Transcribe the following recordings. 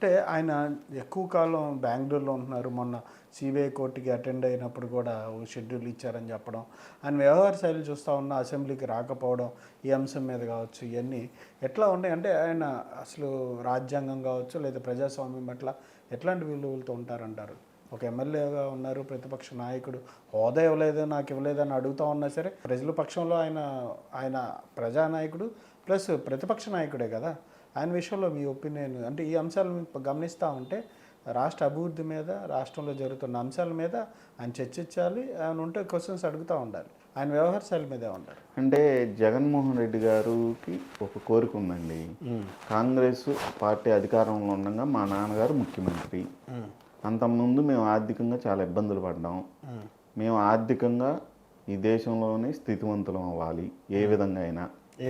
అంటే ఆయన ఎక్కువ కాలం బెంగళూరులో ఉంటున్నారు. మొన్న సిబిఐ కోర్టుకి అటెండ్ అయినప్పుడు కూడా ఓ షెడ్యూల్ ఇచ్చారని చెప్పడం, ఆయన వ్యవహార శైలి చూస్తూ ఉన్న అసెంబ్లీకి రాకపోవడం, ఈ అంశం మీద కావచ్చు, ఇవన్నీ ఎట్లా ఉన్నాయి అంటే ఆయన అసలు రాజ్యాంగం కావచ్చు లేదా ప్రజాస్వామ్యం పట్ల ఎట్లాంటి విలువలతో ఉంటారంటారు? ఒక ఎమ్మెల్యేగా ఉన్నారు, ప్రతిపక్ష నాయకుడు, హోదా ఇవ్వలేదు నాకు ఇవ్వలేదని అడుగుతూ ఉన్నా సరే ప్రజల పక్షంలో ఆయన ఆయన ప్రజానాయకుడు ప్లస్ ప్రతిపక్ష నాయకుడే కదా. ఆయన విషయంలో మీ ఒపీనియన్ అంటే ఈ అంశాలను గమనిస్తూ ఉంటే రాష్ట్ర అభివృద్ధి మీద, రాష్ట్రంలో జరుగుతున్న అంశాల మీద ఆయన చర్చించాలి, ఆయన ఉంటే క్వశ్చన్స్ అడుగుతూ ఉండాలి. ఆయన వ్యవహార శైలి మీదే ఉంటారు. అంటే జగన్మోహన్ రెడ్డి గారికి ఒక కోరిక ఉందండి. కాంగ్రెస్ పార్టీ అధికారంలో ఉండగా మా నాన్నగారు ముఖ్యమంత్రి. అంతకుముందు మేము ఆర్థికంగా చాలా ఇబ్బందులు పడ్డాం. మేము ఆర్థికంగా ఈ దేశంలోనే స్థితివంతులం అవ్వాలి ఏ విధంగా అయినా ఏ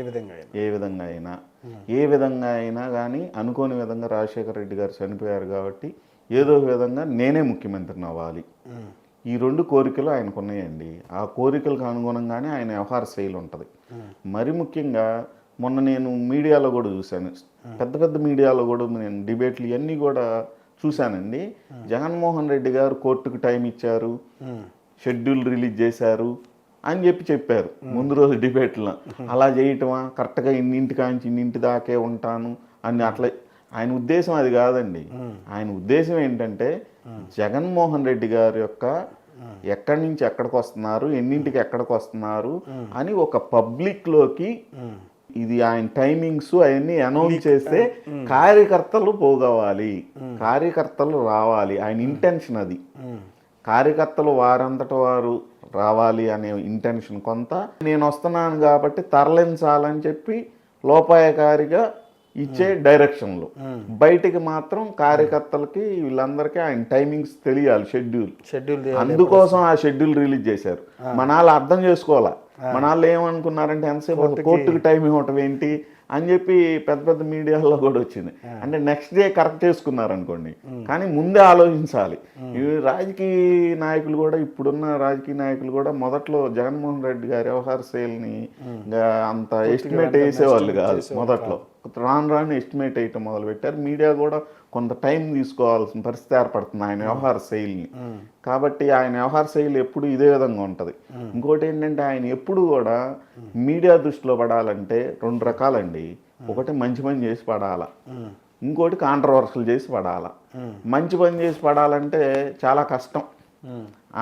విధంగా అయినా కానీ అనుకోని విధంగా రాజశేఖర రెడ్డి గారు చనిపోయారు కాబట్టి ఏదో విధంగా నేనే ముఖ్యమంత్రిని అవ్వాలి. ఈ రెండు కోరికలు ఆయనకు ఉన్నాయండి. ఆ కోరికలకు అనుగుణంగానే ఆయన వ్యవహార శైలి ఉంటుంది. మరి ముఖ్యంగా మొన్న నేను మీడియాలో కూడా చూశాను, పెద్ద పెద్ద మీడియాలో కూడా నేను డిబేట్లు ఇవన్నీ కూడా చూశానండి. జగన్మోహన్ రెడ్డి గారు కోర్టుకు టైం ఇచ్చారు, షెడ్యూల్ రిలీజ్ చేశారు అని చెప్పారు ముందు రోజు డిబేట్లో. అలా చేయటమా, కరెక్ట్గా ఇన్నింటి కాంచి ఇన్నింటి దాకే ఉంటాను అని అట్లా ఆయన ఉద్దేశం అది కాదండి. ఆయన ఉద్దేశం ఏంటంటే జగన్మోహన్ రెడ్డి గారి యొక్క ఎక్కడి నుంచి ఎక్కడికి వస్తున్నారు, ఎన్నింటికి ఎక్కడికి వస్తున్నారు అని ఒక పబ్లిక్లోకి ఇది ఆయన టైమింగ్స్ అవన్నీ అనౌన్స్ చేస్తే కార్యకర్తలు పోగవాలి, కార్యకర్తలు రావాలి. ఆయన ఇంటెన్షన్ అది. కార్యకర్తలు వారంతట వారు రావాలి అనే ఇంటెన్షన్ కొంత. నేను వస్తున్నాను కాబట్టి తరలించాలని చెప్పి లోపాయకారిగా ఇచ్చే డైరెక్షన్లో, బయటికి మాత్రం కార్యకర్తలకి వీళ్ళందరికీ ఆయన టైమింగ్స్ తెలియాలి, షెడ్యూల్. అందుకోసం ఆ షెడ్యూల్ రిలీజ్ చేశారు. మన వాళ్ళు అర్థం చేసుకోవాలా. మన వాళ్ళు ఏమనుకున్నారంటే ఎంతసేపు కోర్టుకి టైం ఇవ్వటం ఏంటి అని చెప్పి పెద్ద పెద్ద మీడియాలో కూడా వచ్చింది. అంటే నెక్స్ట్ డే కరెక్ట్ చేసుకున్నారు అనుకోండి, కానీ ముందే ఆలోచించాలి. ఈ రాజకీయ నాయకులు కూడా, ఇప్పుడున్న రాజకీయ నాయకులు కూడా మొదట్లో జగన్మోహన్ రెడ్డి గారి వ్యవహార శైలిని అంత ఎస్టిమేట్ వేసేవాళ్ళు కాదు. మొదట్లో రాను ఎస్టిమేట్ వేయటం మొదలుపెట్టారు. మీడియా కూడా కొంత టైం తీసుకోవాల్సిన పరిస్థితి ఏర్పడుతుంది ఆయన వ్యవహార శైలిని. కాబట్టి ఆయన వ్యవహార శైలి ఎప్పుడు ఇదే విధంగా ఉంటుంది. ఇంకోటి ఏంటంటే ఆయన ఎప్పుడు కూడా మీడియా దృష్టిలో పడాలంటే రెండు రకాలండి. ఒకటి మంచి పని చేసి పడాలా, ఇంకోటి కాంట్రవర్షియల్ చేసి పడాలా. మంచి పని చేసి పడాలంటే చాలా కష్టం.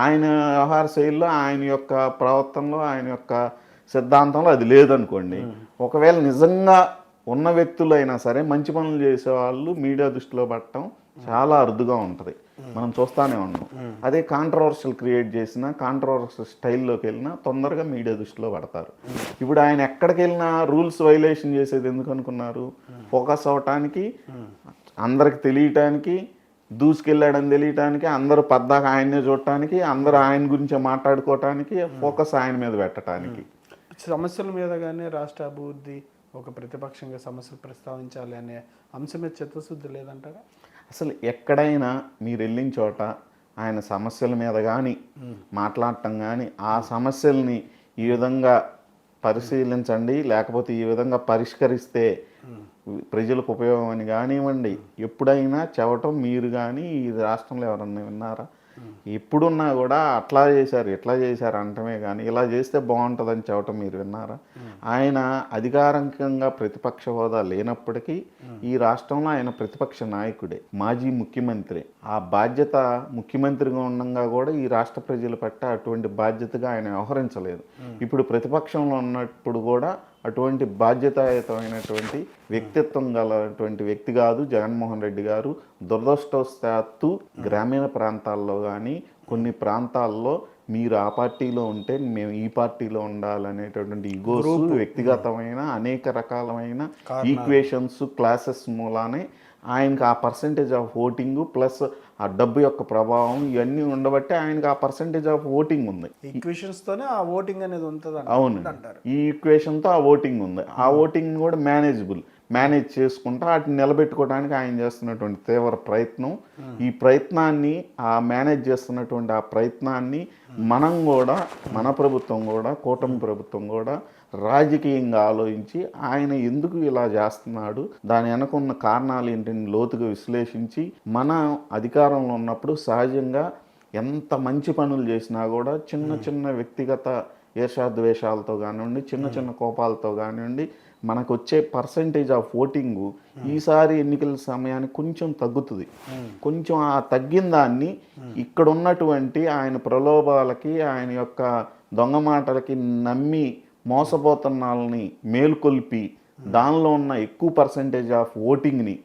ఆయన వ్యవహార శైలిలో, ఆయన యొక్క ప్రవర్తనలో, ఆయన యొక్క సిద్ధాంతంలో అది లేదనుకోండి. ఒకవేళ నిజంగా ఉన్న వ్యక్తులు అయినా సరే మంచి పనులు చేసేవాళ్ళు మీడియా దృష్టిలో పడటం చాలా అరుదుగా ఉంటుంది, మనం చూస్తూనే ఉన్నాం. అదే కాంట్రవర్షియల్ క్రియేట్ చేసినా, కాంట్రవర్షియల్ స్టైల్లోకి వెళ్ళినా తొందరగా మీడియా దృష్టిలో పడతారు. ఇప్పుడు ఆయన ఎక్కడికి వెళ్ళినా రూల్స్ వైలేషన్ చేసేది ఎందుకు అనుకున్నారు? ఫోకస్ అవటానికి, అందరికి తెలియటానికి, దూసుకెళ్ళాడని తెలియటానికి, అందరూ పద్దాక ఆయన్నే చూడటానికి, అందరూ ఆయన గురించే మాట్లాడుకోవటానికి, ఫోకస్ ఆయన మీద పెట్టడానికి. సమస్యల మీద కానీ రాష్ట్ర అభివృద్ధి, ఒక ప్రతిపక్షంగా సమస్యలు ప్రస్తావించాలి అనే అంశం మీద చిత్తశుద్ధి లేదంటారా? అసలు ఎక్కడైనా మీరు వెళ్ళిన చోట ఆయన సమస్యల మీద కానీ మాట్లాడటం కానీ, ఆ సమస్యల్ని ఈ విధంగా పరిశీలించండి, లేకపోతే ఈ విధంగా పరిష్కరిస్తే ప్రజలకు ఉపయోగం అని కానివ్వండి, ఎప్పుడైనా చెప్పటం మీరు కానీ ఈ రాష్ట్రంలో ఎవరన్నా విన్నారా? ఎప్పుడున్నా కూడా అట్లా చేశారు, ఇట్లా చేశారు అంటమే కానీ ఇలా చేస్తే బాగుంటుందని చెప్పటం మీరు విన్నారా? ఆయన అధికారికంగా ప్రతిపక్ష హోదా లేనప్పటికీ ఈ రాష్ట్రంలో ఆయన ప్రతిపక్ష నాయకుడే, మాజీ ముఖ్యమంత్రి. ఆ బాధ్యత ముఖ్యమంత్రిగా ఉండగా కూడా ఈ రాష్ట్ర ప్రజల పట్ల అటువంటి బాధ్యతగా ఆయన వ్యవహరించలేదు. ఇప్పుడు ప్రతిపక్షంలో ఉన్నప్పుడు కూడా అటువంటి బాధ్యతాయుతమైనటువంటి వ్యక్తిత్వం గలటువంటి వ్యక్తి కాదు జగన్మోహన్ రెడ్డి గారు. దురదృష్టవశాత్తు గ్రామీణ ప్రాంతాల్లో కానీ కొన్ని ప్రాంతాల్లో మీరు ఆ పార్టీలో ఉంటే మేము ఈ పార్టీలో ఉండాలనేటటువంటి ఈగోస్, వ్యక్తిగతమైన అనేక రకాలమైన ఈక్వేషన్స్, క్లాసెస్ మూలానే ఆయనకు ఆ పర్సంటేజ్ ఆఫ్ ఓటింగ్ ప్లస్ ఆ డబ్బు యొక్క ప్రభావం ఇవన్నీ ఉండబట్టి ఆయనకు ఆ పర్సంటేజ్ ఆఫ్ ఓటింగ్ ఉంది. ఈక్వేషన్స్తోనే ఆ ఓటింగ్ అనేది ఉంటుంది. అవును, ఈ ఈక్వేషన్తో ఆ ఓటింగ్ ఉంది. ఆ ఓటింగ్ కూడా మేనేజ్ చేసుకుంటా వాటిని నిలబెట్టుకోవడానికి ఆయన చేస్తున్నటువంటి తీవ్ర ప్రయత్నం. ఈ ప్రయత్నాన్ని, ఆ మేనేజ్ చేస్తున్నటువంటి ఆ ప్రయత్నాన్ని మనం కూడా, మన ప్రభుత్వం కూడా, కూటమి ప్రభుత్వం కూడా రాజకీయంగా ఆలోచించి ఆయన ఎందుకు ఇలా చేస్తున్నాడు, దాని వెనక ఉన్న కారణాలు ఏంటని లోతుగా విశ్లేషించి, మన అధికారంలో ఉన్నప్పుడు సహజంగా ఎంత మంచి పనులు చేసినా కూడా చిన్న చిన్న వ్యక్తిగత ఈర్షాద్వేషాలతో కానివ్వండి, చిన్న చిన్న కోపాలతో కానివ్వండి, మనకు వచ్చే పర్సంటేజ్ ఆఫ్ ఓటింగు ఈసారి ఎన్నికల సమయానికి కొంచెం తగ్గుతుంది. కొంచెం ఆ తగ్గిన దాన్ని ఇక్కడ ఉన్నటువంటి ఆయన ప్రలోభాలకి, ఆయన యొక్క దొంగ మాటలకి నమ్మి మోసపోతున్న వాళ్ళని మేల్కొల్పి దానిలో ఉన్న ఎక్కువ పర్సంటేజ్ ఆఫ్ ఓటింగ్ని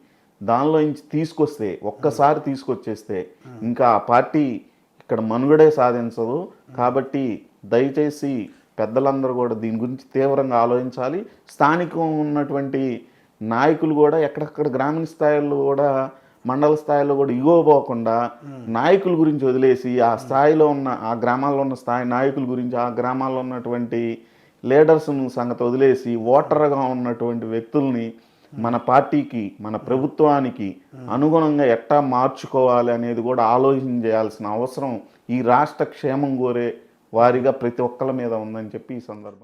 దానిలో నుంచి తీసుకొస్తే, ఒక్కసారి తీసుకొచ్చేస్తే ఇంకా ఆ పార్టీ ఇక్కడ మనుగడే సాధించదు. కాబట్టి దయచేసి పెద్దలందరూ కూడా దీని గురించి తీవ్రంగా ఆలోచించాలి. స్థానికం ఉన్నటువంటి నాయకులు కూడా ఎక్కడెక్కడ గ్రామీణ స్థాయిలో కూడా, మండల స్థాయిలో కూడా ఇగోపోకుండా నాయకుల గురించి వదిలేసి ఆ స్థాయిలో ఉన్న, ఆ గ్రామాల్లో ఉన్న స్థాయి నాయకుల గురించి, ఆ గ్రామాల్లో ఉన్నటువంటి లీడర్స్ సంగతి వదిలేసి ఓటర్గా ఉన్నటువంటి వ్యక్తుల్ని మన పార్టీకి, మన ప్రభుత్వానికి అనుగుణంగా ఎట్టా మార్చుకోవాలి అనేది కూడా ఆలోచన చేయాల్సిన అవసరం ఈ రాష్ట్ర క్షేమం కోరే వారిగా ప్రతి ఒక్కరి మీద ఉందని చెప్పి ఈ సందర్భం